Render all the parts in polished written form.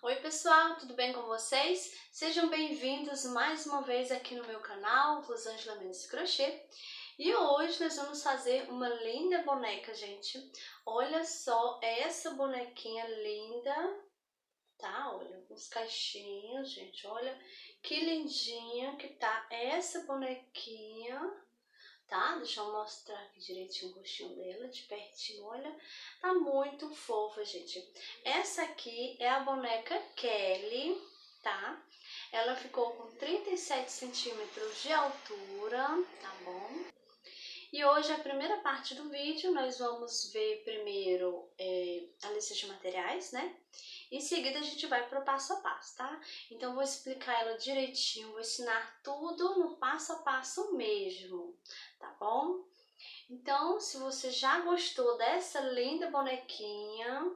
Oi pessoal, tudo bem com vocês? Sejam bem-vindos mais uma vez aqui no meu canal, Rosângela Mendes Crochê. E hoje nós vamos fazer uma linda boneca, gente. Olha só essa bonequinha linda, tá? Olha, os caixinhos, gente, olha que lindinha que tá essa bonequinha. Tá? Deixa eu mostrar aqui direitinho o rostinho dela, de pertinho, olha. Tá muito fofa, gente. Essa aqui é a boneca Kelly, tá? Ela ficou com 37 centímetros de altura, tá bom? E hoje, a primeira parte do vídeo, nós vamos ver primeiro a lista de materiais, né? Em seguida, a gente vai para o passo a passo, tá? Então, vou explicar ela direitinho, vou ensinar tudo no passo a passo mesmo, tá bom? Então, se você já gostou dessa linda bonequinha,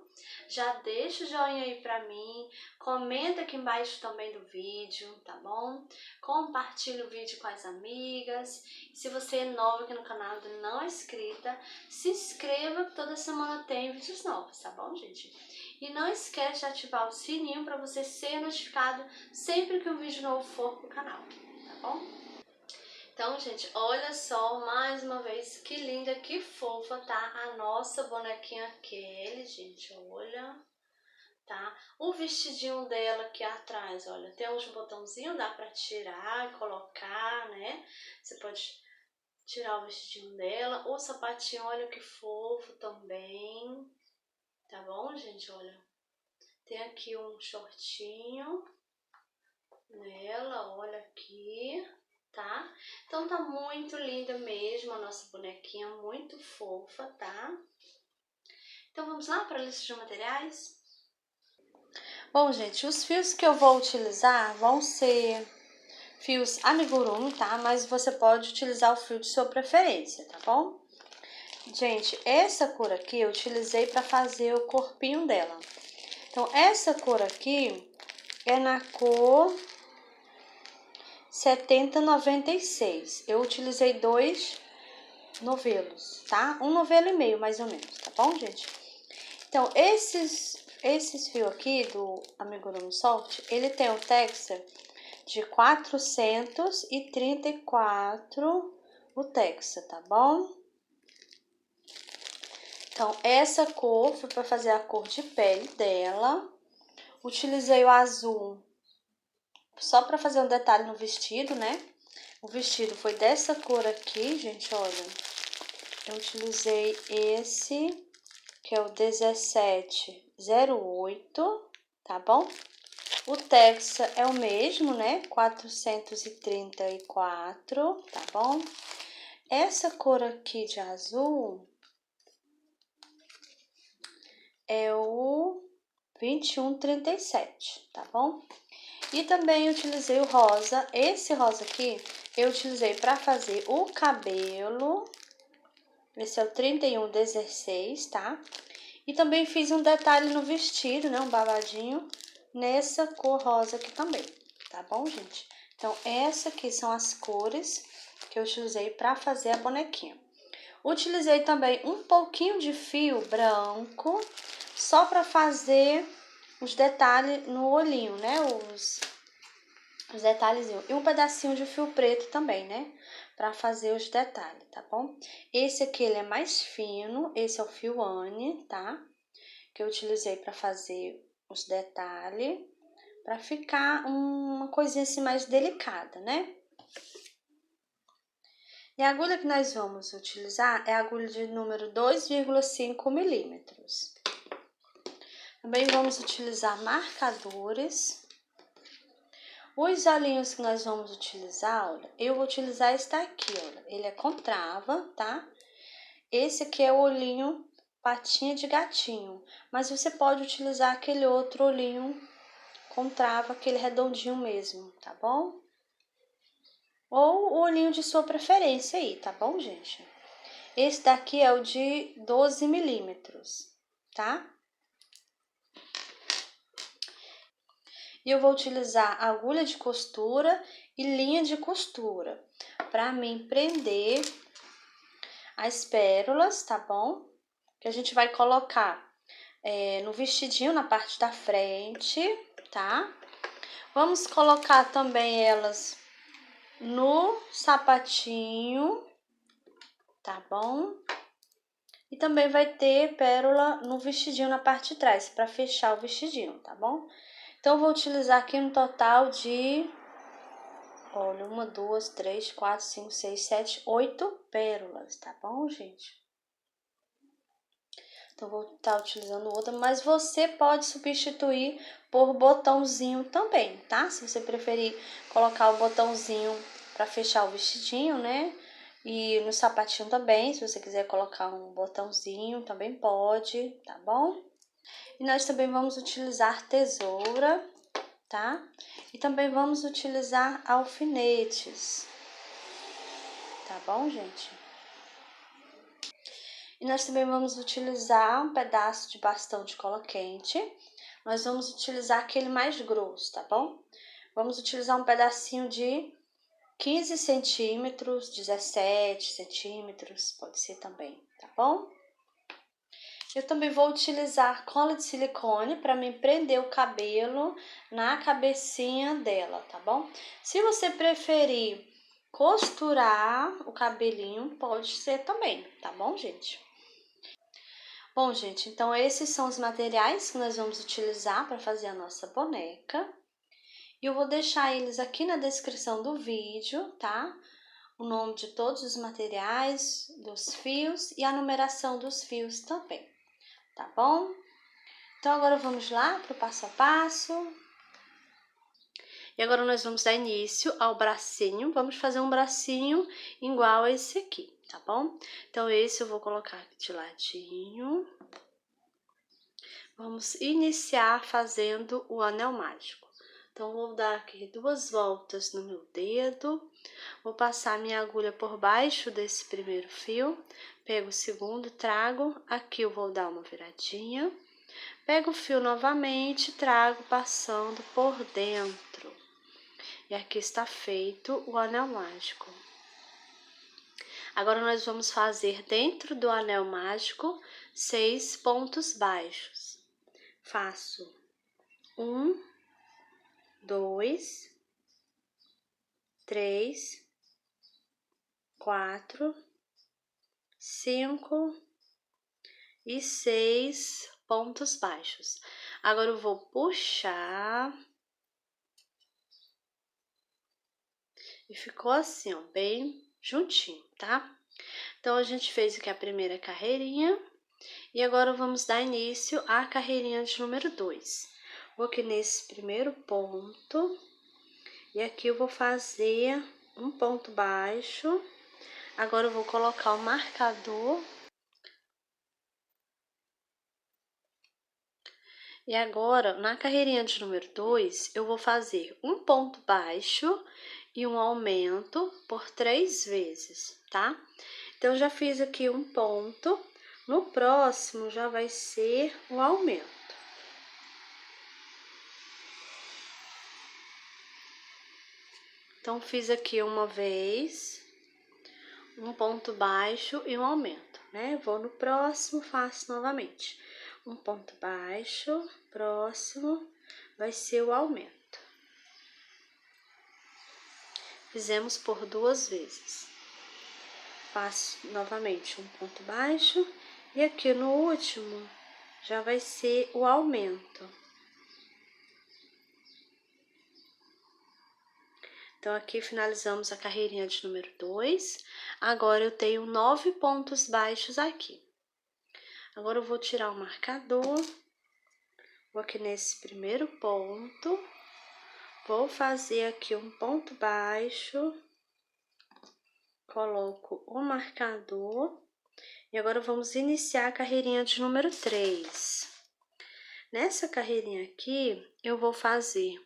já deixa o joinha aí pra mim, comenta aqui embaixo também do vídeo, tá bom? Compartilha o vídeo com as amigas. E se você é nova aqui no canal e não é inscrita, se inscreva que toda semana tem vídeos novos, tá bom, gente? E não esquece de ativar o sininho para você ser notificado sempre que um vídeo novo for pro canal, tá bom? Então, gente, olha só, mais uma vez, que linda, que fofa, tá? A nossa bonequinha Kelly, gente, olha, tá? O vestidinho dela aqui atrás, olha, tem uns botãozinhos, dá pra tirar e colocar, né? Você pode tirar o vestidinho dela. O sapatinho, olha que fofo também, tá bom, gente? Olha, tem aqui um shortinho nela, olha aqui. Tá? Então tá muito linda mesmo a nossa bonequinha, muito fofa, tá? Então vamos lá para a lista de materiais? Bom, gente, os fios que eu vou utilizar vão ser fios amigurumi, tá? Mas você pode utilizar o fio de sua preferência, tá bom? Gente, essa cor aqui eu utilizei para fazer o corpinho dela. Então, essa cor aqui é na cor 7096. Eu utilizei 2 novelos, tá? Um novelo e meio, mais ou menos, tá bom, gente? Então, esses fios aqui do Amigurumi Soft, ele tem um texture de 434 o texture, tá bom? Então, essa cor foi para fazer a cor de pele dela. Utilizei o azul só para fazer um detalhe no vestido, né? O vestido foi dessa cor aqui, gente, olha. Eu utilizei esse, que é o 1708, tá bom? O texto é o mesmo, né? 434, tá bom? Essa cor aqui de azul é o 2137, tá bom? E também utilizei o rosa. Esse rosa aqui eu utilizei para fazer o cabelo. Esse é o 3116, tá? E também fiz um detalhe no vestido, né? Um babadinho nessa cor rosa aqui também, tá bom, gente? Então, essa aqui são as cores que eu utilizei para fazer a bonequinha. Utilizei também um pouquinho de fio branco, só para fazer os detalhes no olhinho, né? Os detalhezinhos. E um pedacinho de fio preto também, né? Para fazer os detalhes, tá bom? Esse aqui, ele é mais fino, esse é o fio Anne, tá? Que eu utilizei para fazer os detalhes, para ficar uma coisinha assim mais delicada, né? E a agulha que nós vamos utilizar é a agulha de número 2,5 milímetros. Também vamos utilizar marcadores. Os olhinhos que nós vamos utilizar, olha, eu vou utilizar esse daqui, olha, ele é com trava, tá? Esse aqui é o olhinho patinha de gatinho, mas você pode utilizar aquele outro olhinho com trava, aquele redondinho mesmo, tá bom? Ou o olhinho de sua preferência aí, tá bom, gente? Esse daqui é o de 12 milímetros, tá? E eu vou utilizar agulha de costura e linha de costura para mim prender as pérolas, tá bom? Que a gente vai colocar no vestidinho, na parte da frente, tá? Vamos colocar também elas no sapatinho, tá bom? E também vai ter pérola no vestidinho na parte de trás, para fechar o vestidinho, tá bom? Então, eu vou utilizar aqui um total de, olha, 1, 2, 3, 4, 5, 6, 7, 8 pérolas, tá bom, gente? Então, vou estar utilizando outra, mas você pode substituir por botãozinho também, tá? Se você preferir colocar o botãozinho para fechar o vestidinho, né? E no sapatinho também, se você quiser colocar um botãozinho, também pode, tá bom? E nós também vamos utilizar tesoura, tá? E também vamos utilizar alfinetes, tá bom, gente? E nós também vamos utilizar um pedaço de bastão de cola quente. Nós vamos utilizar aquele mais grosso, tá bom? Vamos utilizar um pedacinho de 15 centímetros, 17 centímetros, pode ser também, tá bom? Eu também vou utilizar cola de silicone para me prender o cabelo na cabecinha dela, tá bom? Se você preferir costurar o cabelinho, pode ser também, tá bom, gente? Bom, gente, então esses são os materiais que nós vamos utilizar para fazer a nossa boneca. E eu vou deixar eles aqui na descrição do vídeo, tá? O nome de todos os materiais, dos fios e a numeração dos fios também. Tá bom? Então, agora vamos lá para o passo a passo. E agora nós vamos dar início ao bracinho. Vamos fazer um bracinho igual a esse aqui, tá bom? Então, esse eu vou colocar aqui de ladinho. Vamos iniciar fazendo o anel mágico. Então, vou dar aqui 2 voltas no meu dedo. Vou passar minha agulha por baixo desse primeiro fio. Pego o segundo, trago. Aqui eu vou dar uma viradinha. Pego o fio novamente, trago passando por dentro. E aqui está feito o anel mágico. Agora, nós vamos fazer dentro do anel mágico 6 pontos baixos. Faço 1, 2, 3, 4, 5 e 6 pontos baixos. Agora, eu vou puxar. E ficou assim, ó, bem juntinho, tá? Então, a gente fez aqui a primeira carreirinha. E agora, vamos dar início à carreirinha de número 2. Vou aqui nesse primeiro ponto. E aqui eu vou fazer um ponto baixo. Agora, eu vou colocar o marcador. E agora, na carreirinha de número 2, eu vou fazer um ponto baixo e um aumento por 3 vezes, tá? Então, eu já fiz aqui um ponto, no próximo já vai ser o aumento. Então, fiz aqui uma vez, um ponto baixo e um aumento, né? Vou no próximo, faço novamente. Um ponto baixo, próximo, vai ser o aumento. Fizemos por 2 vezes. Faço novamente um ponto baixo e aqui no último já vai ser o aumento. Então, aqui finalizamos a carreirinha de número 2. Agora, eu tenho 9 pontos baixos aqui. Agora, eu vou tirar o marcador. Vou aqui nesse primeiro ponto. Vou fazer aqui um ponto baixo. Coloco o marcador. E agora, vamos iniciar a carreirinha de número 3. Nessa carreirinha aqui, eu vou fazer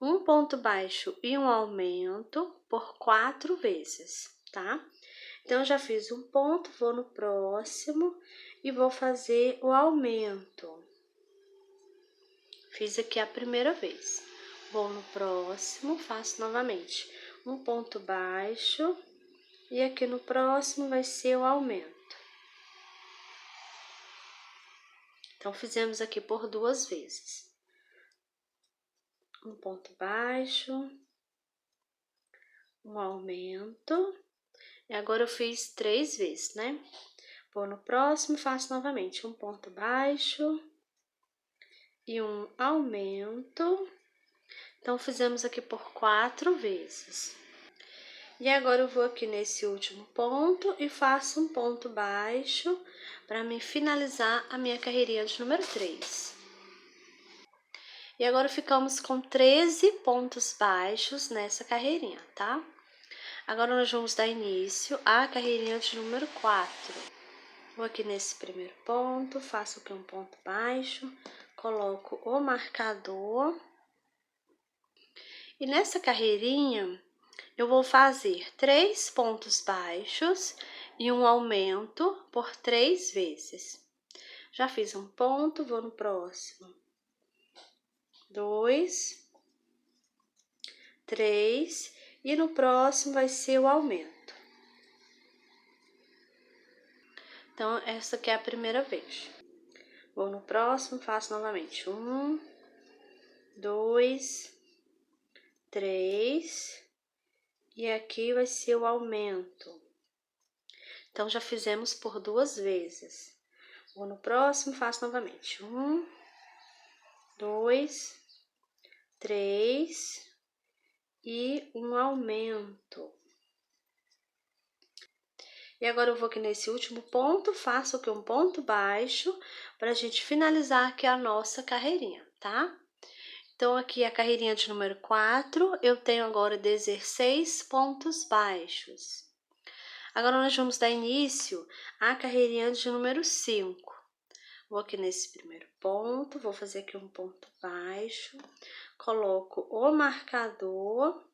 um ponto baixo e um aumento por 4 vezes, tá? Então, já fiz um ponto, vou no próximo e vou fazer o aumento. Fiz aqui a primeira vez. Vou no próximo, faço novamente um ponto baixo e aqui no próximo vai ser o aumento. Então, fizemos aqui por 2 vezes. um ponto baixo, um aumento, e agora eu fiz 3 vezes, né? Vou no próximo, faço novamente um ponto baixo e um aumento. Então, fizemos aqui por 4 vezes. E agora eu vou aqui nesse último ponto e faço um ponto baixo para me finalizar a minha carreirinha de número 3. E agora ficamos com 13 pontos baixos nessa carreirinha, tá? Agora nós vamos dar início à carreirinha de número 4. Vou aqui nesse primeiro ponto, faço aqui um ponto baixo, coloco o marcador. E nessa carreirinha, eu vou fazer 3 pontos baixos e um aumento por 3 vezes. Já fiz um ponto, vou no próximo. 2, 3, e no próximo vai ser o aumento. Então, essa aqui é a primeira vez. Vou no próximo, faço novamente. 1, 2, 3, e aqui vai ser o aumento. Então, já fizemos por 2 vezes. Vou no próximo, faço novamente. 1, 2, 3 e um aumento. E agora eu vou aqui nesse último ponto, faço aqui um ponto baixo para a gente finalizar aqui a nossa carreirinha, tá? Então, aqui a carreirinha de número 4, eu tenho agora 16 pontos baixos. Agora, nós vamos dar início à carreirinha de número 5. Vou aqui nesse primeiro ponto, vou fazer aqui um ponto baixo, coloco o marcador.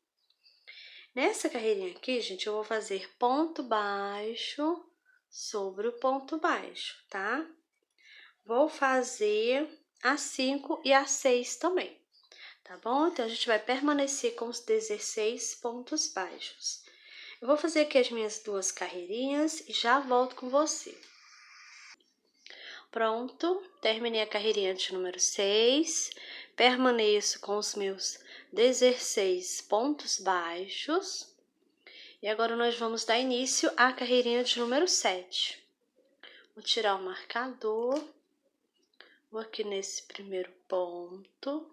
Nessa carreirinha aqui, gente, eu vou fazer ponto baixo sobre o ponto baixo, tá? Vou fazer a 5 e a 6 também, tá bom? Então, a gente vai permanecer com os 16 pontos baixos. Eu vou fazer aqui as minhas 2 carreirinhas e já volto com você. Pronto, terminei a carreirinha de número 6, permaneço com os meus 16 pontos baixos. E agora nós vamos dar início à carreirinha de número 7. Vou tirar o marcador, vou aqui nesse primeiro ponto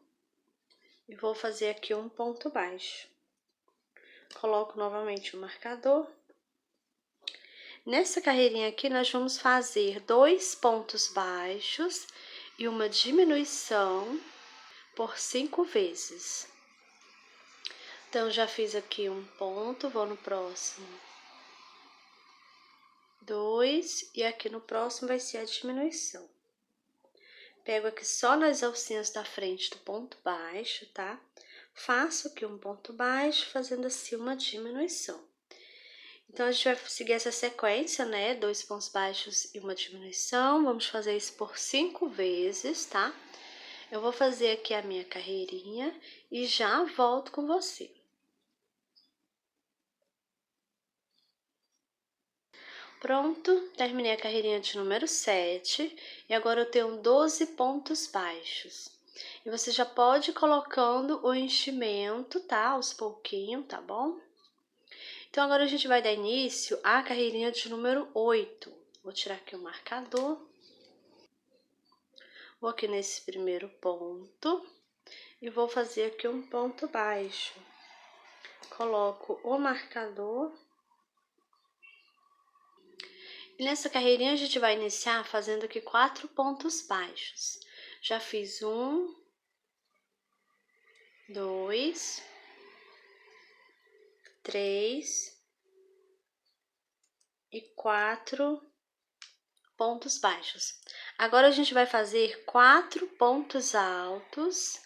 e vou fazer aqui um ponto baixo. Coloco novamente o marcador. Nessa carreirinha aqui, nós vamos fazer 2 pontos baixos e uma diminuição por 5 vezes. Então, já fiz aqui um ponto, vou no próximo. 2, e aqui no próximo vai ser a diminuição. Pego aqui só nas alcinhas da frente do ponto baixo, tá? Faço aqui um ponto baixo, fazendo assim uma diminuição. Então, a gente vai seguir essa sequência, né? 2 pontos baixos e uma diminuição. Vamos fazer isso por 5 vezes, tá? Eu vou fazer aqui a minha carreirinha e já volto com você. Pronto, terminei a carreirinha de número 7 e agora eu tenho 12 pontos baixos. E você já pode ir colocando o enchimento, tá? Aos pouquinhos, tá bom? Então, agora a gente vai dar início à carreirinha de número 8. Vou tirar aqui o marcador. Vou aqui nesse primeiro ponto e vou fazer aqui um ponto baixo. Coloco o marcador. E nessa carreirinha a gente vai iniciar fazendo aqui 4 pontos baixos. Já fiz 1, 2, 3 e 4 pontos baixos. Agora a gente vai fazer 4 pontos altos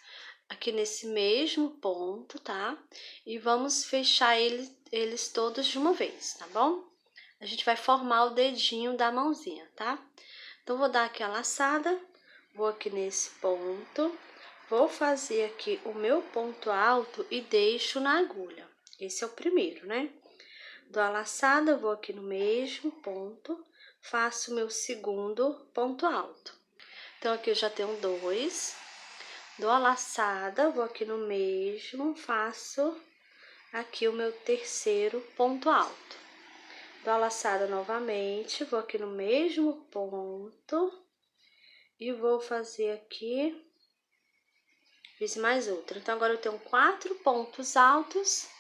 aqui nesse mesmo ponto, tá? E vamos fechar eles todos de uma vez, tá bom? A gente vai formar o dedinho da mãozinha, tá? Então, vou dar aqui a laçada, vou aqui nesse ponto, vou fazer aqui o meu ponto alto e deixo na agulha. Esse é o primeiro, né? Dou a laçada, vou aqui no mesmo ponto, faço o meu segundo ponto alto. Então, aqui eu já tenho 2. Dou a laçada, vou aqui no mesmo, faço aqui o meu terceiro ponto alto. Dou a laçada novamente, vou aqui no mesmo ponto e vou fazer aqui, fiz mais outra. Então, agora eu tenho 4 pontos altos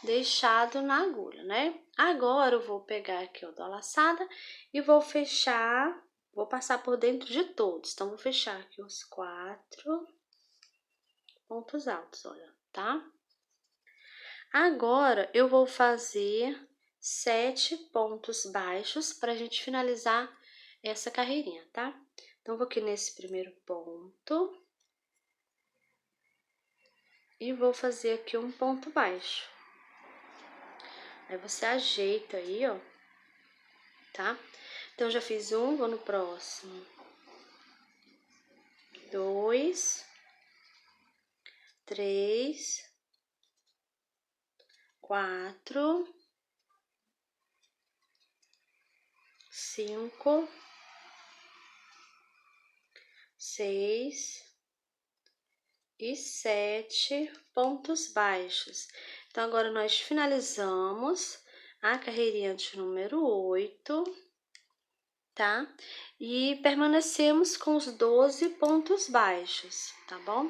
deixado na agulha, né? Agora eu vou pegar aqui, ó, dou a laçada e vou fechar, vou passar por dentro de todos. Então, vou fechar aqui os 4 pontos altos, olha, tá? Agora, eu vou fazer 7 pontos baixos pra gente finalizar essa carreirinha, tá? Então, vou aqui nesse primeiro ponto e vou fazer aqui um ponto baixo. Aí, você ajeita aí, ó, tá? Então, já fiz um, vou no próximo. 2, 3, 4, 5, 6 e 7 pontos baixos. Então, agora nós finalizamos a carreirinha de número 8, tá? E permanecemos com os 12 pontos baixos, tá bom?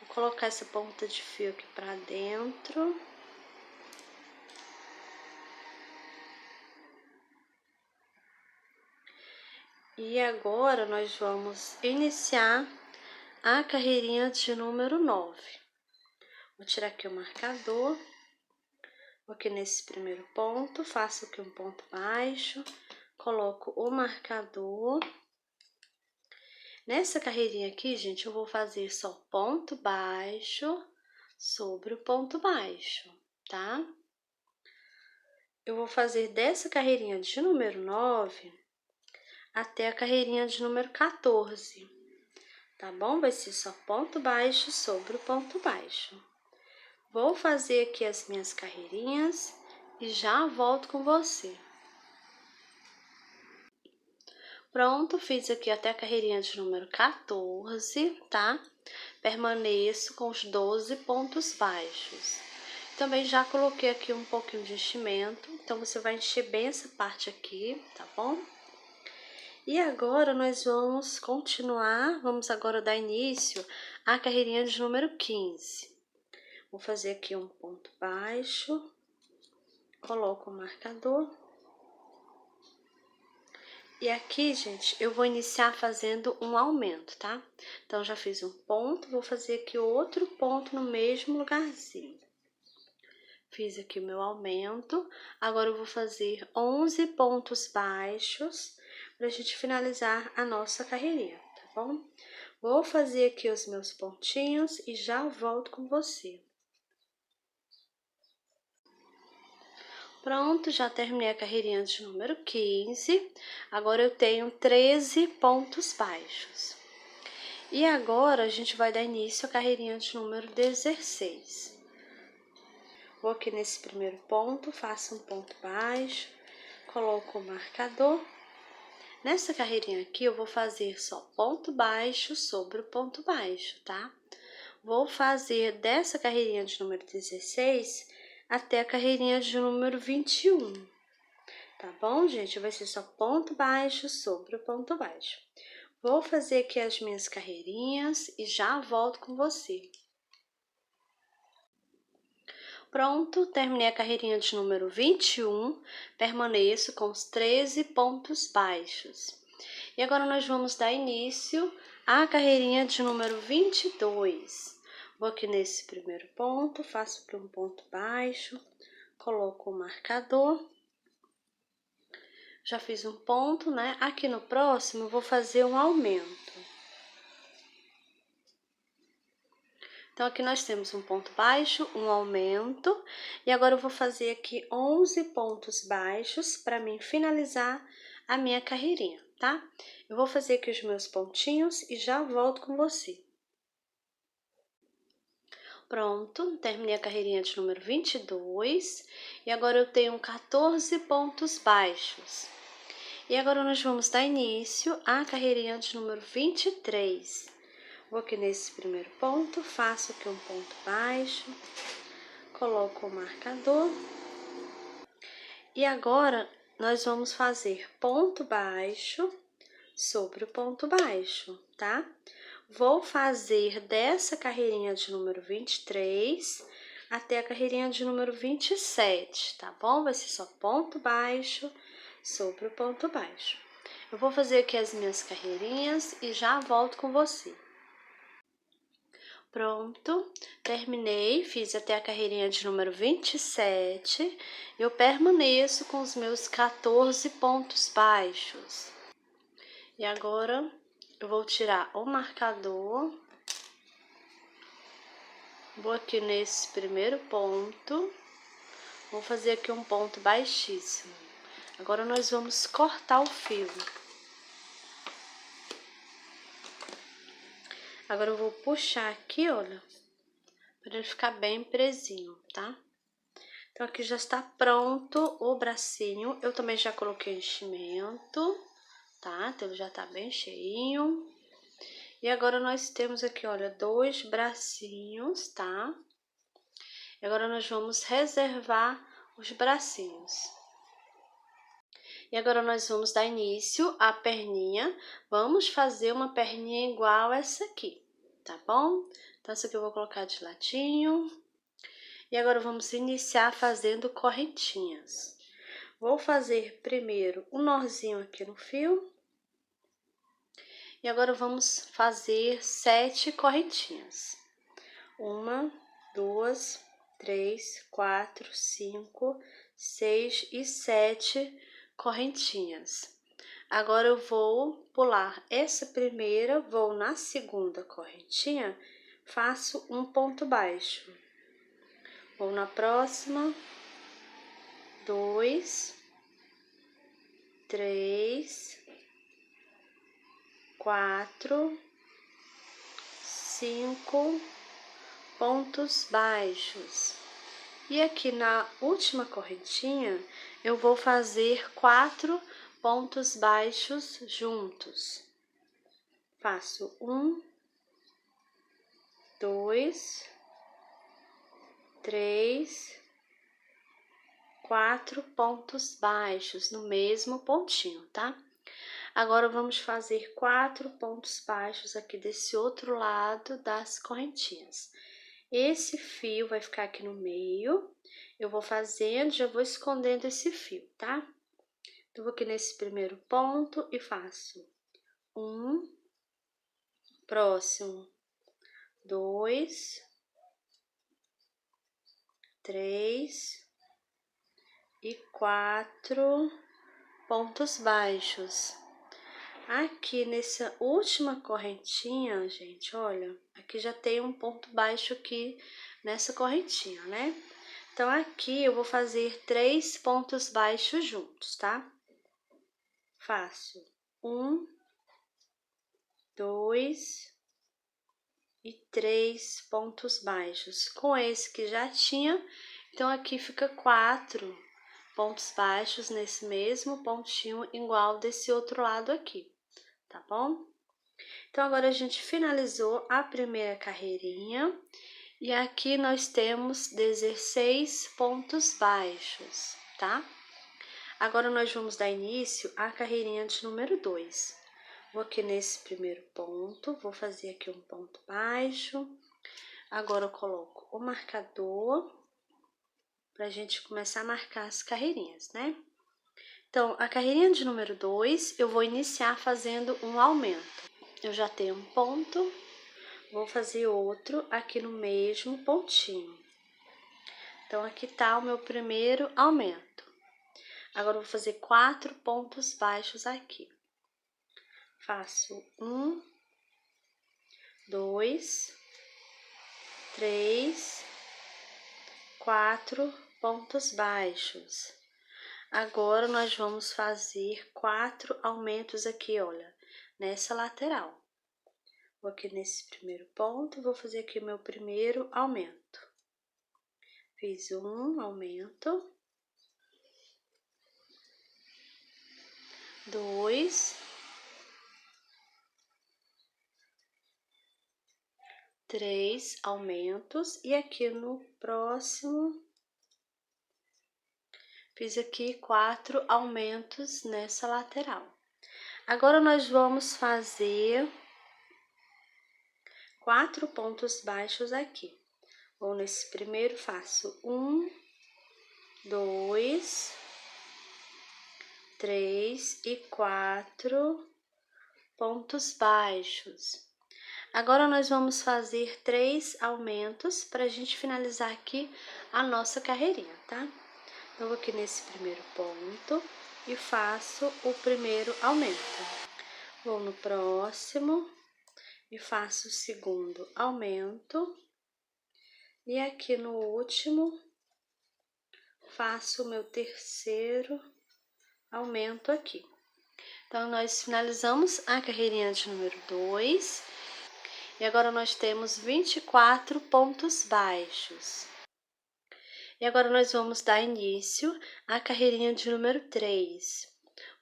Vou colocar essa ponta de fio aqui pra dentro. E agora, nós vamos iniciar a carreirinha de número 9. Vou tirar aqui o marcador. Vou aqui nesse primeiro ponto, faço aqui um ponto baixo, coloco o marcador. Nessa carreirinha aqui, gente, eu vou fazer só ponto baixo sobre o ponto baixo, tá? Eu vou fazer dessa carreirinha de número 9 até a carreirinha de número 14, tá bom? Vai ser só ponto baixo sobre o ponto baixo. Vou fazer aqui as minhas carreirinhas e já volto com você. Pronto, fiz aqui até a carreirinha de número 14, tá? Permaneço com os 12 pontos baixos. Também já coloquei aqui um pouquinho de enchimento, então você vai encher bem essa parte aqui, tá bom? E agora nós vamos continuar, vamos agora dar início à carreirinha de número 15. Vou fazer aqui um ponto baixo, coloco o marcador. E aqui, gente, eu vou iniciar fazendo um aumento, tá? Então, já fiz um ponto, vou fazer aqui outro ponto no mesmo lugarzinho. Fiz aqui o meu aumento, agora eu vou fazer 11 pontos baixos pra gente finalizar a nossa carreirinha, tá bom? Vou fazer aqui os meus pontinhos e já volto com você. Pronto, já terminei a carreirinha de número 15, agora eu tenho 13 pontos baixos. E agora, a gente vai dar início à carreirinha de número 16. Vou aqui nesse primeiro ponto, faço um ponto baixo, coloco o marcador. Nessa carreirinha aqui, eu vou fazer só ponto baixo sobre o ponto baixo, tá? Vou fazer dessa carreirinha de número 16 até a carreirinha de número 21. Tá bom, gente? Vai ser só ponto baixo sobre o ponto baixo. Vou fazer aqui as minhas carreirinhas e já volto com você. Pronto, terminei a carreirinha de número 21, permaneço com os 13 pontos baixos. E agora nós vamos dar início à carreirinha de número 22. Vou aqui nesse primeiro ponto, faço aqui um ponto baixo, coloco o marcador. Já fiz um ponto, né? Aqui no próximo, eu vou fazer um aumento. Então, aqui nós temos um ponto baixo, um aumento. E agora eu vou fazer aqui 11 pontos baixos para mim finalizar a minha carreirinha, tá? Eu vou fazer aqui os meus pontinhos e já volto com você. Pronto, terminei a carreirinha de número 22 e agora eu tenho 14 pontos baixos. E agora nós vamos dar início à carreirinha de número 23. Vou aqui nesse primeiro ponto, faço aqui um ponto baixo, coloco o marcador. E agora, nós vamos fazer ponto baixo sobre o ponto baixo, tá? Vou fazer dessa carreirinha de número 23 até a carreirinha de número 27, tá bom? Vai ser só ponto baixo sobre o ponto baixo. Eu vou fazer aqui as minhas carreirinhas e já volto com você. Pronto, terminei, fiz até a carreirinha de número 27. Eu permaneço com os meus 14 pontos baixos. E agora, eu vou tirar o marcador. Vou aqui nesse primeiro ponto. Vou fazer aqui um ponto baixíssimo. Agora, nós vamos cortar o fio. Agora, eu vou puxar aqui, olha, para ele ficar bem presinho, tá? Então, aqui já está pronto o bracinho. Eu também já coloquei enchimento, tá? Então, ele já tá bem cheinho. E agora, nós temos aqui, olha, 2 bracinhos, tá? E agora, nós vamos reservar os bracinhos. E agora, nós vamos dar início à perninha. Vamos fazer uma perninha igual essa aqui, tá bom? Então, essa aqui eu vou colocar de ladinho. E agora, vamos iniciar fazendo correntinhas. Vou fazer primeiro um nozinho aqui no fio. E agora, vamos fazer 7 correntinhas. 1, 2, 3, 4, 5, 6 e 7 correntinhas. Agora, eu vou pular essa primeira, vou na segunda correntinha, faço um ponto baixo. Vou na próxima, 2, 3, 4, 5 pontos baixos. E aqui na última correntinha, eu vou fazer 4 pontos baixos juntos. Faço 1, 2, 3, 4 pontos baixos no mesmo pontinho, tá? Agora, vamos fazer 4 pontos baixos aqui desse outro lado das correntinhas. Esse fio vai ficar aqui no meio, eu vou fazendo, já vou escondendo esse fio, tá? Eu vou aqui nesse primeiro ponto e faço 1, próximo, 2, 3 e 4 pontos baixos. Aqui nessa última correntinha, gente, olha, aqui já tem um ponto baixo aqui nessa correntinha, né? Então, aqui eu vou fazer 3 pontos baixos juntos, tá? Faço 1, 2 e 3 pontos baixos. Com esse que já tinha, então aqui fica 4 pontos baixos nesse mesmo pontinho igual desse outro lado aqui. Tá bom? Então, agora a gente finalizou a primeira carreirinha e aqui nós temos 16 pontos baixos, tá? Agora, nós vamos dar início à carreirinha de número 2. Vou aqui nesse primeiro ponto, vou fazer aqui um ponto baixo. Agora, eu coloco o marcador pra gente começar a marcar as carreirinhas, né? Então, a carreirinha de número 2, eu vou iniciar fazendo um aumento. Eu já tenho um ponto, vou fazer outro aqui no mesmo pontinho. Então, aqui tá o meu primeiro aumento. Agora, eu vou fazer 4 pontos baixos aqui. Faço 1, 2, 3, 4 pontos baixos. Agora, nós vamos fazer 4 aumentos aqui, olha, nessa lateral. Vou aqui nesse primeiro ponto, vou fazer aqui meu primeiro aumento. Fiz um aumento. 2. 3 aumentos e aqui no próximo fiz aqui 4 aumentos nessa lateral. Agora nós vamos fazer 4 pontos baixos aqui. Vou nesse primeiro, faço 1, 2, 3 e 4 pontos baixos. Agora nós vamos fazer 3 aumentos para a gente finalizar aqui a nossa carreirinha, tá? Eu vou aqui nesse primeiro ponto e faço o primeiro aumento. Vou no próximo e faço o segundo aumento. E aqui no último, faço o meu terceiro aumento aqui. Então, nós finalizamos a carreirinha de número 2. E agora nós temos 24 pontos baixos. E agora nós vamos dar início à carreirinha de número 3.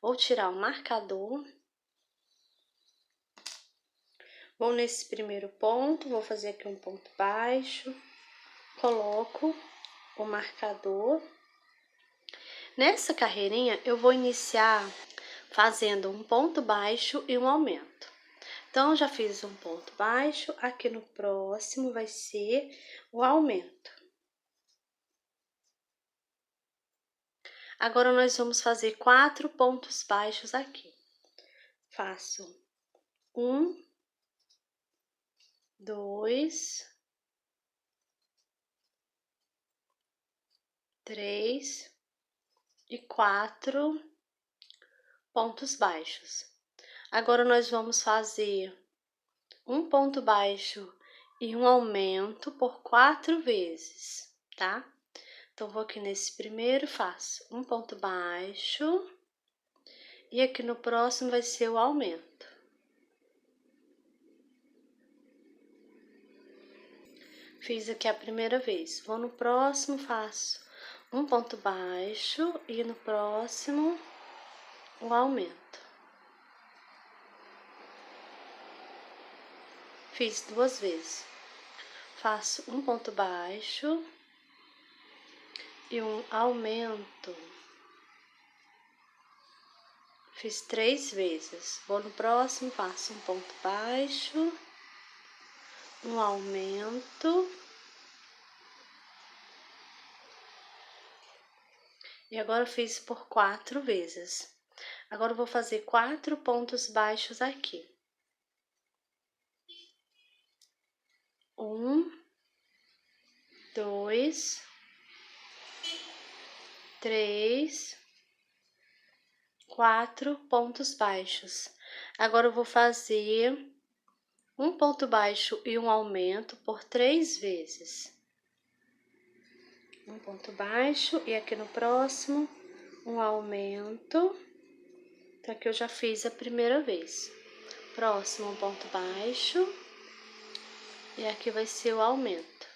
Vou tirar o marcador. Vou nesse primeiro ponto, vou fazer aqui um ponto baixo. Coloco o marcador. Nessa carreirinha, eu vou iniciar fazendo um ponto baixo e um aumento. Então, já fiz um ponto baixo, aqui no próximo vai ser o aumento. Agora, nós vamos fazer 4 pontos baixos aqui. Faço 1, 2, 3 e 4 pontos baixos. Agora, nós vamos fazer um ponto baixo e um aumento por 4 vezes, tá? Então, vou aqui nesse primeiro, faço um ponto baixo e aqui no próximo vai ser o aumento. Fiz aqui a primeira vez, vou no próximo, faço um ponto baixo e no próximo o aumento. Fiz 2 vezes. Faço um ponto baixo e um aumento. Fiz 3 vezes. Vou no próximo, faço um ponto baixo, um aumento. E agora eu fiz por 4 vezes. Agora eu vou fazer 4 pontos baixos aqui. 1, 2, 3, 4 pontos baixos. Agora eu vou fazer um ponto baixo e um aumento por 3 vezes. Um ponto baixo e aqui no próximo um aumento. Então, aqui eu já fiz a primeira vez. Próximo, um ponto baixo. E aqui vai ser o aumento.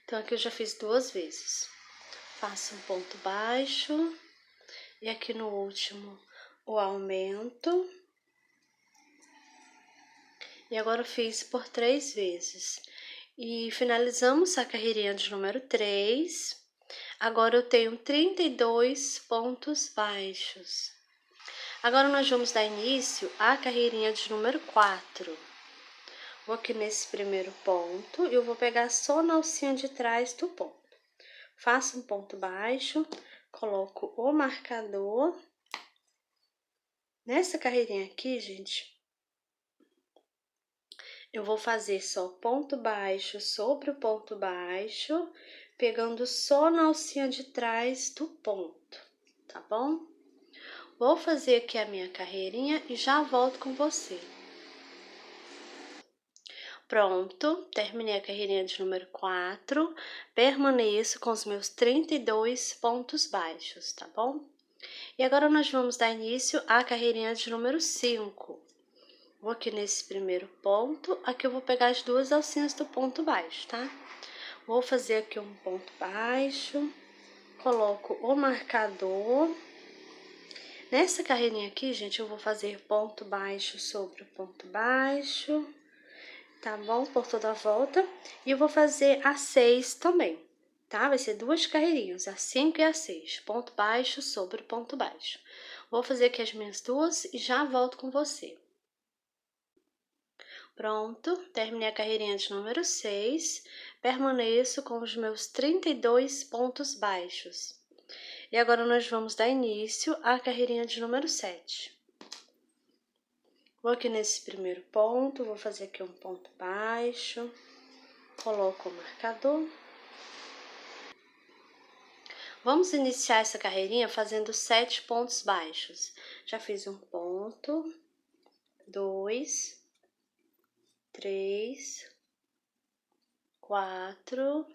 Então, aqui eu já fiz 2 vezes. Faço um ponto baixo. E aqui no último, o aumento. E agora eu fiz por 3 vezes. E finalizamos a carreirinha de número 3. Agora eu tenho 32 pontos baixos. Agora nós vamos dar início à carreirinha de número 4. Vou aqui nesse primeiro ponto e eu vou pegar só na alcinha de trás do ponto. Faço um ponto baixo, coloco o marcador. Nessa carreirinha aqui, gente, eu vou fazer só ponto baixo sobre o ponto baixo, pegando só na alcinha de trás do ponto, tá bom? Vou fazer aqui a minha carreirinha e já volto com você. Pronto, terminei a carreirinha de número 4, permaneço com os meus 32 pontos baixos, tá bom? E agora nós vamos dar início à carreirinha de número 5. Vou aqui nesse primeiro ponto, aqui eu vou pegar as 2 alcinhas do ponto baixo, tá? Vou fazer aqui um ponto baixo, coloco o marcador. Nessa carreirinha aqui, gente, eu vou fazer ponto baixo sobre ponto baixo, tá bom? Por toda a volta. E eu vou fazer a 6 também, tá? Vai ser duas carreirinhas, a 5 e a 6, ponto baixo sobre ponto baixo. Vou fazer aqui as minhas duas e já volto com você. Pronto, terminei a carreirinha de número 6, permaneço com os meus 32 pontos baixos. E agora nós vamos dar início à carreirinha de número 7. Vou aqui nesse primeiro ponto, vou fazer aqui um ponto baixo, coloco o marcador. Vamos iniciar essa carreirinha fazendo 7 pontos baixos. Já fiz um ponto, 2, 3, 4,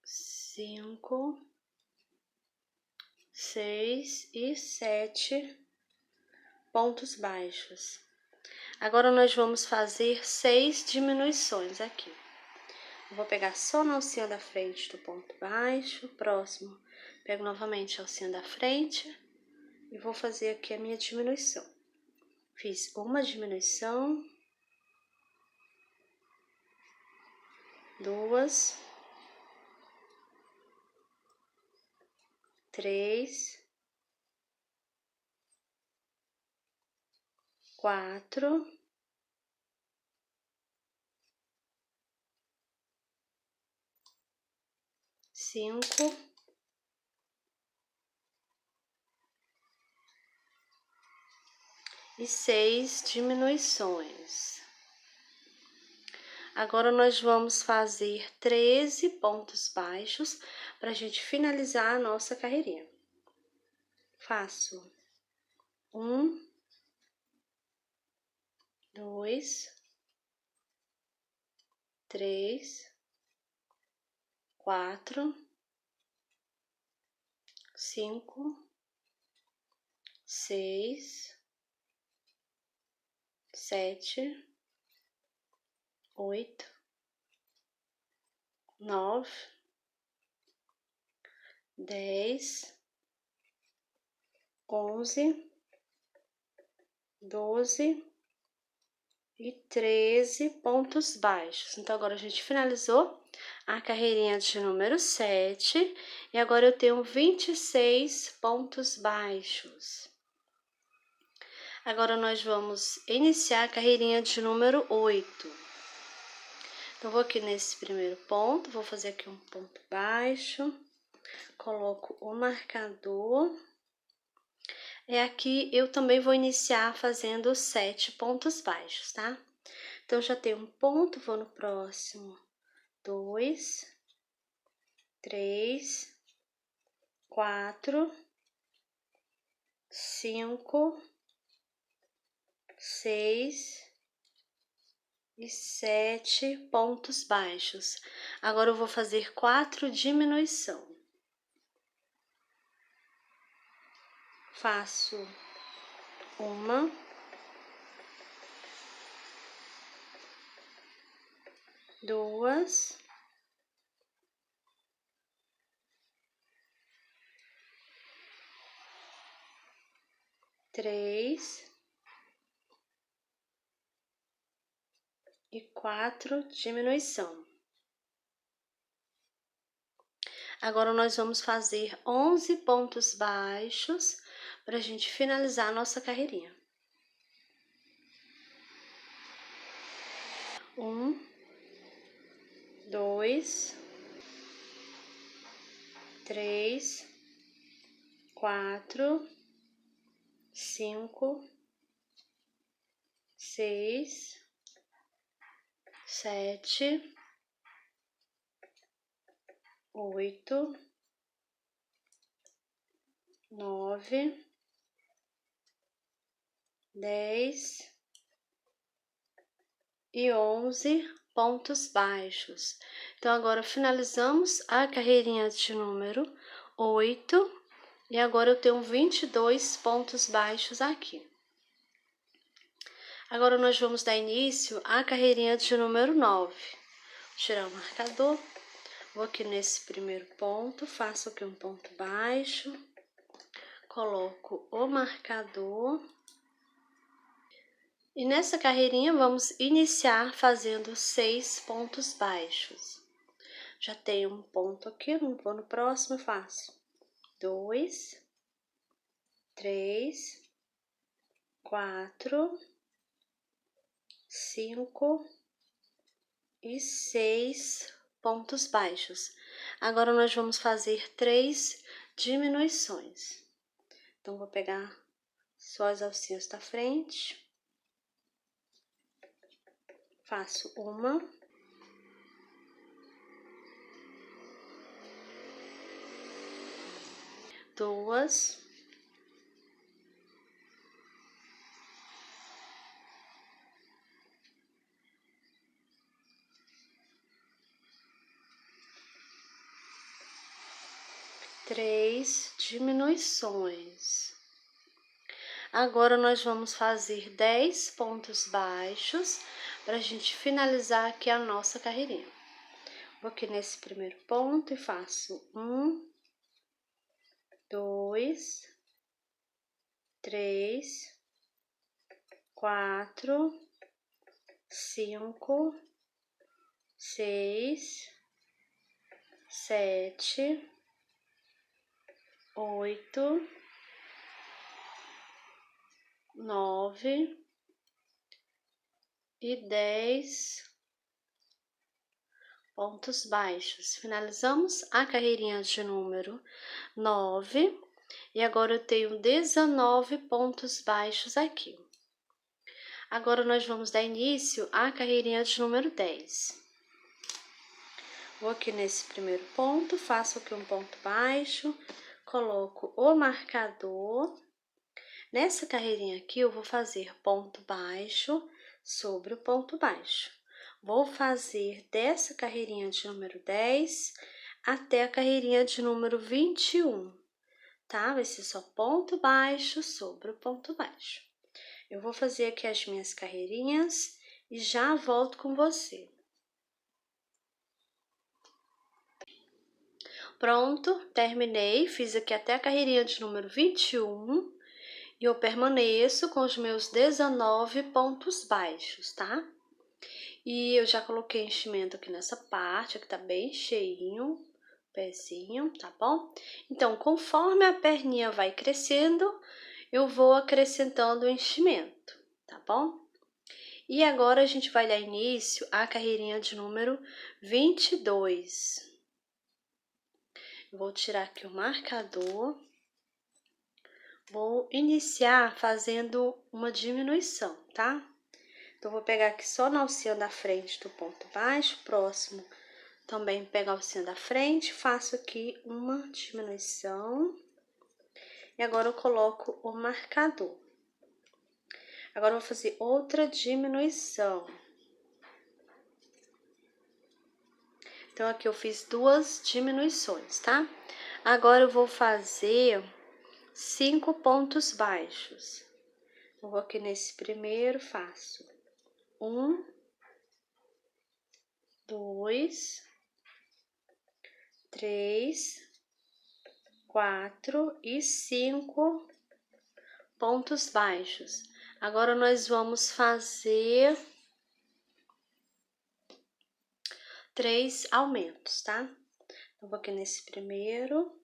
5, 6 e 7 pontos baixos. Agora nós vamos fazer 6 diminuições aqui. Eu vou pegar só na alcinha da frente do ponto baixo, próximo, pego novamente a alcinha da frente e vou fazer aqui a minha diminuição. Fiz uma diminuição, 2, 3, 4, 5 e 6 diminuições. Agora nós vamos fazer 13 pontos baixos para a gente finalizar a nossa carreirinha. Faço 1, 2, 3, 4, 5, 6, 7, 8, 9, 10, 11, 12 e 13 pontos baixos. Então, agora a gente finalizou a carreirinha de número 7 e agora eu tenho 26 pontos baixos. Agora nós vamos iniciar a carreirinha de número 8. Então, vou aqui nesse primeiro ponto, vou fazer aqui um ponto baixo, coloco o marcador. E aqui eu também vou iniciar fazendo 7 pontos baixos, tá? Então, já tenho um ponto, vou no próximo. 2, 3, 4, 5, 6 e 7 pontos baixos. Agora eu vou fazer 4 diminuição. Faço uma, duas, três e 4 diminuição. Agora nós vamos fazer 11 pontos baixos para a gente finalizar a nossa carreirinha. 1, 2, 3, 4, 5, 6, 7, 8, 9, 10 e 11 pontos baixos. Então, agora finalizamos a carreirinha de número 8 e agora eu tenho 22 pontos baixos aqui. Agora nós vamos dar início à carreirinha de número 9. Vou tirar o marcador, vou aqui nesse primeiro ponto, faço aqui um ponto baixo, coloco o marcador. E nessa carreirinha vamos iniciar fazendo 6 pontos baixos. Já tenho um ponto aqui, vou no próximo, faço 2, 3, 4, 5 e 6 pontos baixos. Agora nós vamos fazer 3 diminuições. Então, vou pegar só as alcinhas da frente. Faço uma, duas, três diminuições. Agora nós vamos fazer 10 pontos baixos para a gente finalizar aqui a nossa carreirinha. Vou aqui nesse primeiro ponto e faço 1, 2, 3, 4, 5, 6, 7, 8, 9 e 10 pontos baixos. Finalizamos a carreirinha de número 9 e agora eu tenho 19 pontos baixos aqui. Agora nós vamos dar início à carreirinha de número 10. Vou aqui nesse primeiro ponto, faço aqui um ponto baixo, coloco o marcador. Nessa carreirinha aqui eu vou fazer ponto baixo sobre o ponto baixo. Vou fazer dessa carreirinha de número 10 até a carreirinha de número 21, tá? Vai ser só ponto baixo sobre o ponto baixo. Eu vou fazer aqui as minhas carreirinhas e já volto com você. Pronto, terminei, fiz aqui até a carreirinha de número 21 e eu permaneço com os meus 19 pontos baixos, tá? E eu já coloquei enchimento aqui nessa parte, que tá bem cheinho, pezinho, tá bom? Então, conforme a perninha vai crescendo, eu vou acrescentando o enchimento, tá bom? E agora a gente vai dar início à carreirinha de número 22. Vou tirar aqui o marcador. Vou iniciar fazendo uma diminuição, tá? Então, vou pegar aqui só na alcinha da frente do ponto baixo, próximo também pego a alcinha da frente, faço aqui uma diminuição. E agora eu coloco o marcador. Agora eu vou fazer outra diminuição. Então, aqui eu fiz 2 diminuições, tá? Agora eu vou fazer 5 pontos baixos. Eu vou aqui nesse primeiro, faço 1, 2, 3, 4 e 5 pontos baixos. Agora nós vamos fazer 3 aumentos, tá? Eu vou aqui nesse primeiro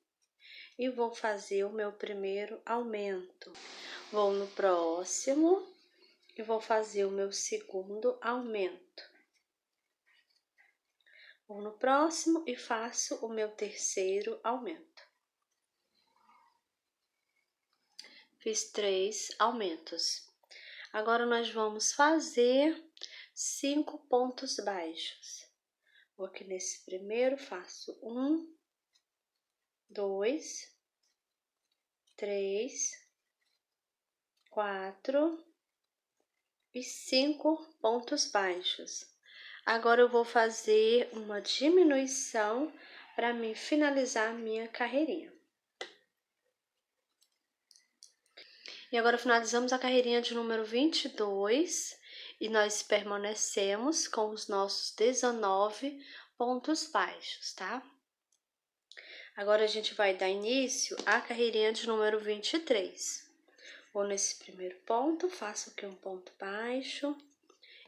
e vou fazer o meu primeiro aumento. Vou no próximo e vou fazer o meu segundo aumento. Vou no próximo e faço o meu terceiro aumento. Fiz 3 aumentos. Agora nós vamos fazer 5 pontos baixos. Vou aqui nesse primeiro, faço 1, 2, 3, 4 e 5 pontos baixos. Agora eu vou fazer uma diminuição para me finalizar a minha carreirinha. E agora finalizamos a carreirinha de número 22 e nós permanecemos com os nossos 19 pontos baixos, tá? Agora a gente vai dar início à carreirinha de número 23. Vou nesse primeiro ponto, faço aqui um ponto baixo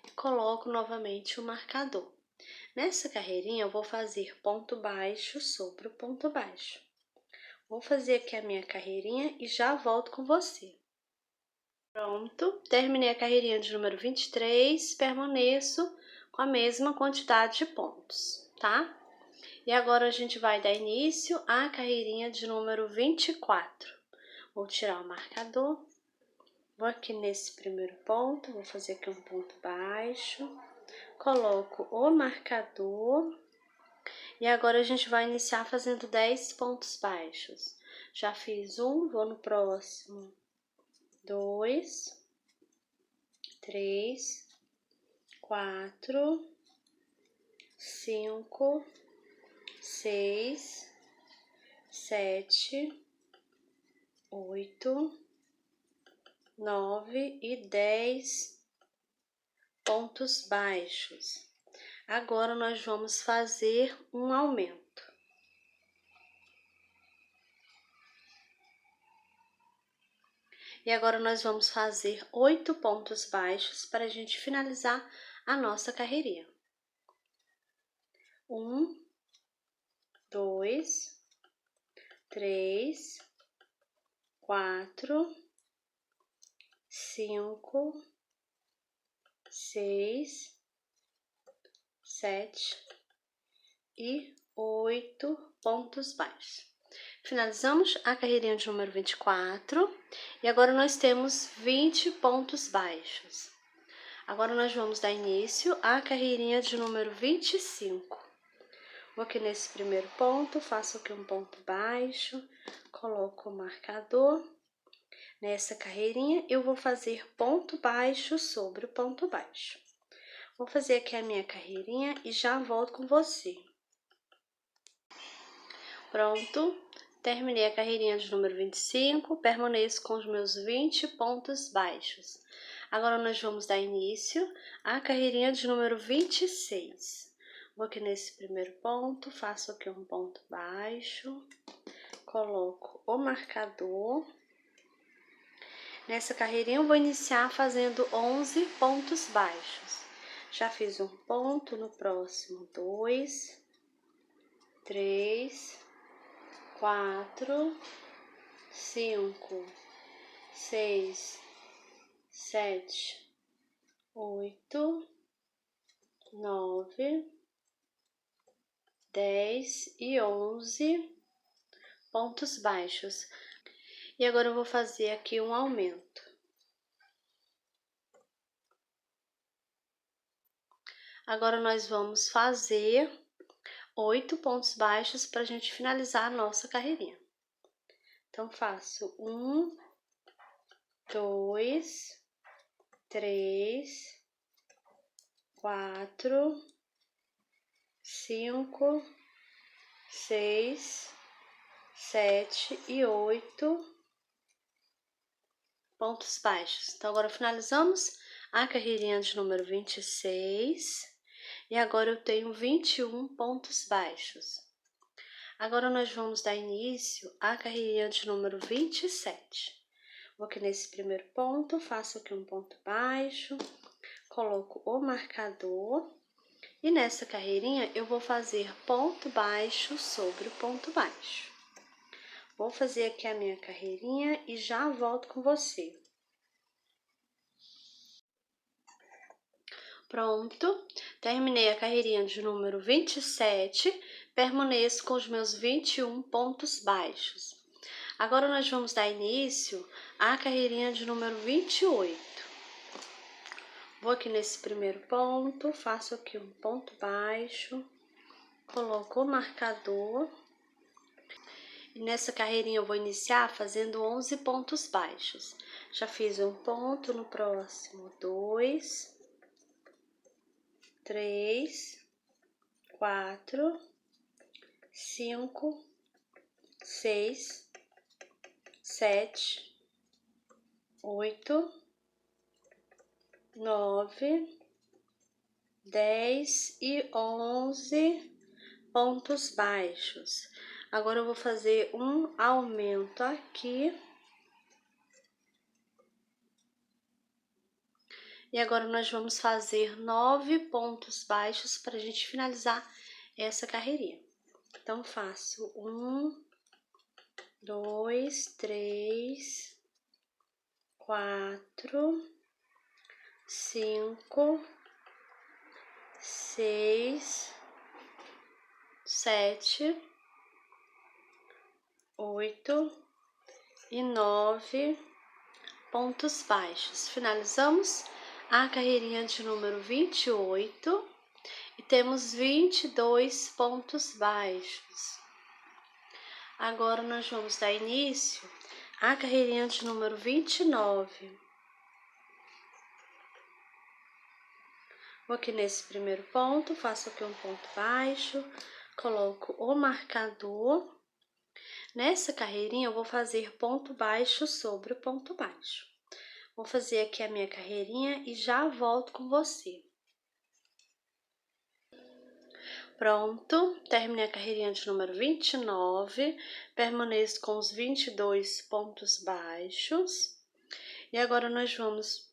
e coloco novamente o marcador. Nessa carreirinha eu vou fazer ponto baixo sobre o ponto baixo. Vou fazer aqui a minha carreirinha e já volto com você. Pronto, terminei a carreirinha de número 23, permaneço com a mesma quantidade de pontos, tá? E agora a gente vai dar início à carreirinha de número 24. Vou tirar o marcador, vou aqui nesse primeiro ponto, vou fazer aqui um ponto baixo, coloco o marcador e agora a gente vai iniciar fazendo 10 pontos baixos. Já fiz um, vou no próximo. 2, 3, 4, 5, 6, 7, 8, 9 e 10 pontos baixos. Agora nós vamos fazer um aumento. E agora nós vamos fazer 8 pontos baixos para a gente finalizar a nossa carreirinha. 1, 2, 3, 4, 5, 6, 7 e 8 pontos baixos. Finalizamos a carreirinha de número 24 e agora nós temos 20 pontos baixos. Agora nós vamos dar início à carreirinha de número 25. Vou aqui nesse primeiro ponto, faço aqui um ponto baixo, coloco o marcador. Nessa carreirinha eu vou fazer ponto baixo sobre o ponto baixo. Vou fazer aqui a minha carreirinha e já volto com você. Pronto, terminei a carreirinha de número 25, permaneço com os meus 20 pontos baixos. Agora nós vamos dar início à carreirinha de número 26. Vou aqui nesse primeiro ponto, faço aqui um ponto baixo, coloco o marcador. Nessa carreirinha eu vou iniciar fazendo 11 pontos baixos. Já fiz um ponto, no próximo 2, 3, 4, 5, 6, 7, 8, 9, 10 e 11 pontos baixos. E agora eu vou fazer aqui um aumento. Agora nós vamos fazer 8 pontos baixos para a gente finalizar a nossa carreirinha. Então, faço 1, 2, 3, 4, 5, 6, 7 e 8 pontos baixos. Então, agora finalizamos a carreirinha de número 26 e agora eu tenho 21 pontos baixos. Agora nós vamos dar início à carreirinha de número 27. Vou aqui nesse primeiro ponto, faço aqui um ponto baixo, coloco o marcador e nessa carreirinha eu vou fazer ponto baixo sobre o ponto baixo. Vou fazer aqui a minha carreirinha e já volto com você. Pronto, terminei a carreirinha de número 27, permaneço com os meus 21 pontos baixos. Agora nós vamos dar início à carreirinha de número 28. Vou aqui nesse primeiro ponto, faço aqui um ponto baixo, coloco o marcador. E nessa carreirinha eu vou iniciar fazendo 11 pontos baixos. Já fiz um ponto, no próximo 2, 3, 4, 5, 6, 7, 8, 9, 10 e 11 pontos baixos. Agora eu vou fazer um aumento aqui. E agora nós vamos fazer 9 pontos baixos para a gente finalizar essa carreirinha. Então, faço 1, 2, 3, 4, 5, 6, 7, 8 e 9 pontos baixos. Finalizamos a carreirinha de número 28 e temos 22 pontos baixos. Agora nós vamos dar início à carreirinha de número 29. Vou aqui nesse primeiro ponto, faço aqui um ponto baixo, coloco o marcador. Nessa carreirinha eu vou fazer ponto baixo sobre o ponto baixo. Vou fazer aqui a minha carreirinha e já volto com você. Pronto, terminei a carreirinha de número 29, permaneço com os 22 pontos baixos. E agora nós vamos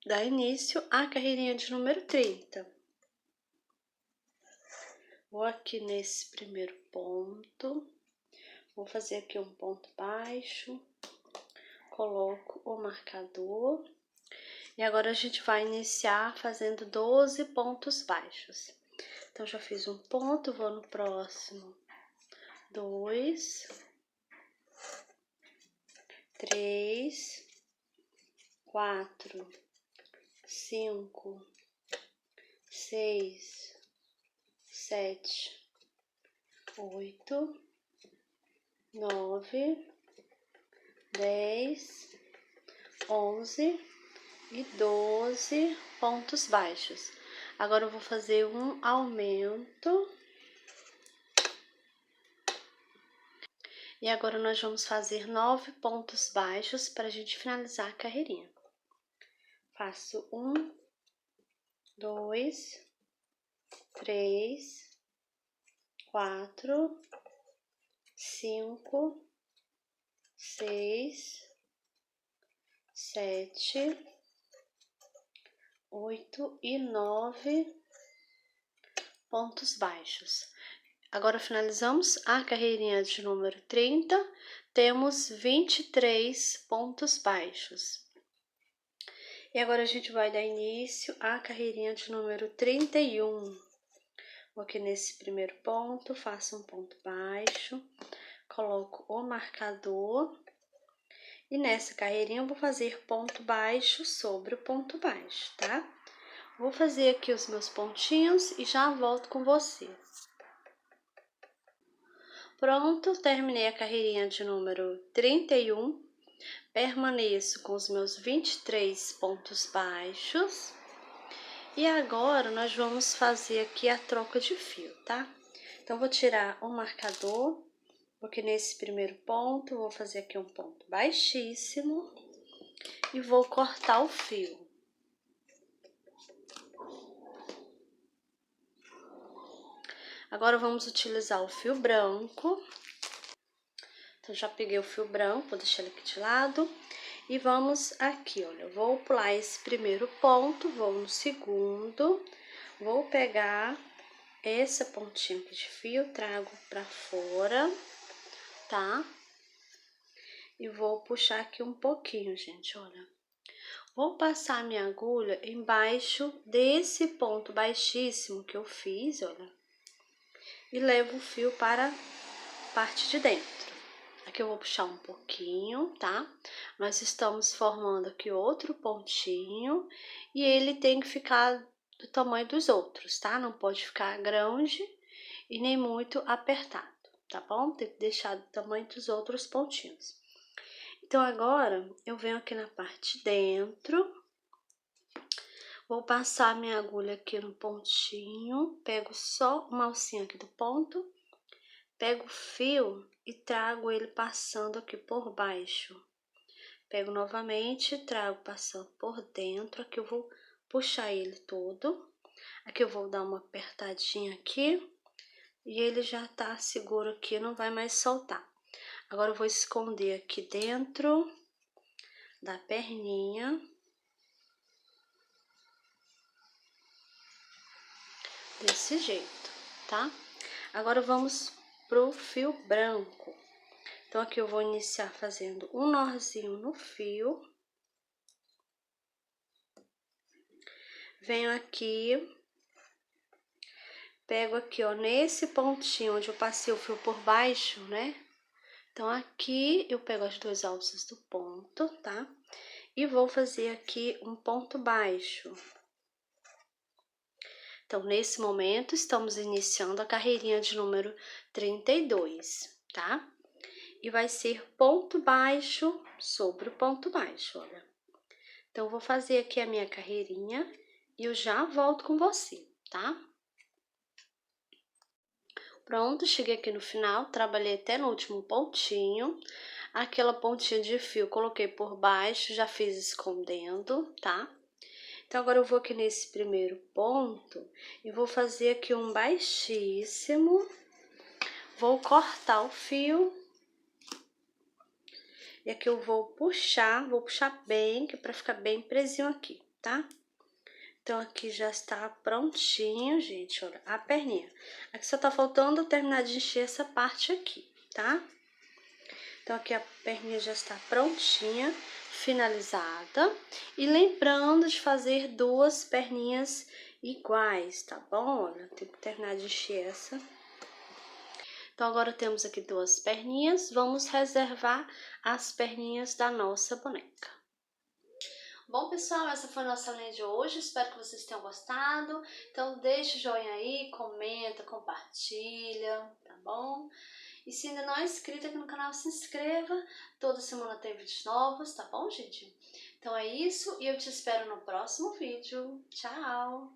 dar início à carreirinha de número 30. Vou aqui nesse primeiro ponto, vou fazer aqui um ponto baixo, coloco o marcador. E agora a gente vai iniciar fazendo 12 pontos baixos. Então, já fiz um ponto, vou no próximo. 2, 3, 4, 5, 6, 7, 8, 9, 10, 11 e 12 pontos baixos. Agora eu vou fazer um aumento. E agora nós vamos fazer 9 pontos baixos para a gente finalizar a carreirinha. Faço 1, 2, 3, 4, 5, 6, 7, 8 e 9 pontos baixos. Agora finalizamos a carreirinha de número 30, temos 23 pontos baixos. E agora a gente vai dar início à carreirinha de número 31. Vou aqui nesse primeiro ponto, faço um ponto baixo, coloco o marcador. E nessa carreirinha eu vou fazer ponto baixo sobre o ponto baixo, tá? Vou fazer aqui os meus pontinhos e já volto com você. Pronto, terminei a carreirinha de número 31. Permaneço com os meus 23 pontos baixos. E agora nós vamos fazer aqui a troca de fio, tá? Então, vou tirar o marcador, porque nesse primeiro ponto, vou fazer aqui um ponto baixíssimo e vou cortar o fio. Agora, vamos utilizar o fio branco. Então, já peguei o fio branco, vou deixar ele aqui de lado. E vamos aqui, olha, eu vou pular esse primeiro ponto, vou no segundo, vou pegar essa pontinha aqui de fio, trago pra fora, tá? E vou puxar aqui um pouquinho, gente, olha. Vou passar minha agulha embaixo desse ponto baixíssimo que eu fiz, olha. E levo o fio para a parte de dentro. Aqui eu vou puxar um pouquinho, tá? Nós estamos formando aqui outro pontinho e ele tem que ficar do tamanho dos outros, tá? Não pode ficar grande e nem muito apertado, tá bom? Tem que deixar do tamanho dos outros pontinhos. Então, agora eu venho aqui na parte de dentro, vou passar minha agulha aqui no pontinho, pego só uma alcinha aqui do ponto, pego o fio e trago ele passando aqui por baixo. Pego novamente, trago passando por dentro, aqui eu vou puxar ele todo. Aqui eu vou dar uma apertadinha aqui e ele já tá seguro aqui, não vai mais soltar. Agora eu vou esconder aqui dentro da perninha. Desse jeito, tá? Agora vamos pro fio branco. Então, aqui eu vou iniciar fazendo um nozinho no fio. Venho aqui, pego aqui, ó, nesse pontinho onde eu passei o fio por baixo, né? Então, aqui eu pego as duas alças do ponto, tá? E vou fazer aqui um ponto baixo. Então, nesse momento, estamos iniciando a carreirinha de número 32, tá? E vai ser ponto baixo sobre o ponto baixo, olha. Então, eu vou fazer aqui a minha carreirinha e eu já volto com você, tá? Pronto, cheguei aqui no final, trabalhei até no último pontinho. Aquela pontinha de fio, coloquei por baixo, já fiz escondendo, tá? Então, agora eu vou aqui nesse primeiro ponto e vou fazer aqui um baixíssimo. Vou cortar o fio. E aqui eu vou puxar bem, que é pra ficar bem presinho aqui, tá? Então, aqui já está prontinho, gente, olha, a perninha. Aqui só tá faltando eu terminar de encher essa parte aqui, tá? Então, aqui a perninha já está prontinha, finalizada. E lembrando de fazer duas perninhas iguais, tá bom? Olha, tenho que terminar de encher essa. Então, agora temos aqui duas perninhas, vamos reservar as perninhas da nossa boneca. Bom, pessoal, essa foi a nossa aulinha de hoje, espero que vocês tenham gostado. Então, deixa o joinha aí, comenta, compartilha, tá bom? E se ainda não é inscrito aqui no canal, se inscreva. Toda semana tem vídeos novos, tá bom, gente? Então é isso e eu te espero no próximo vídeo. Tchau!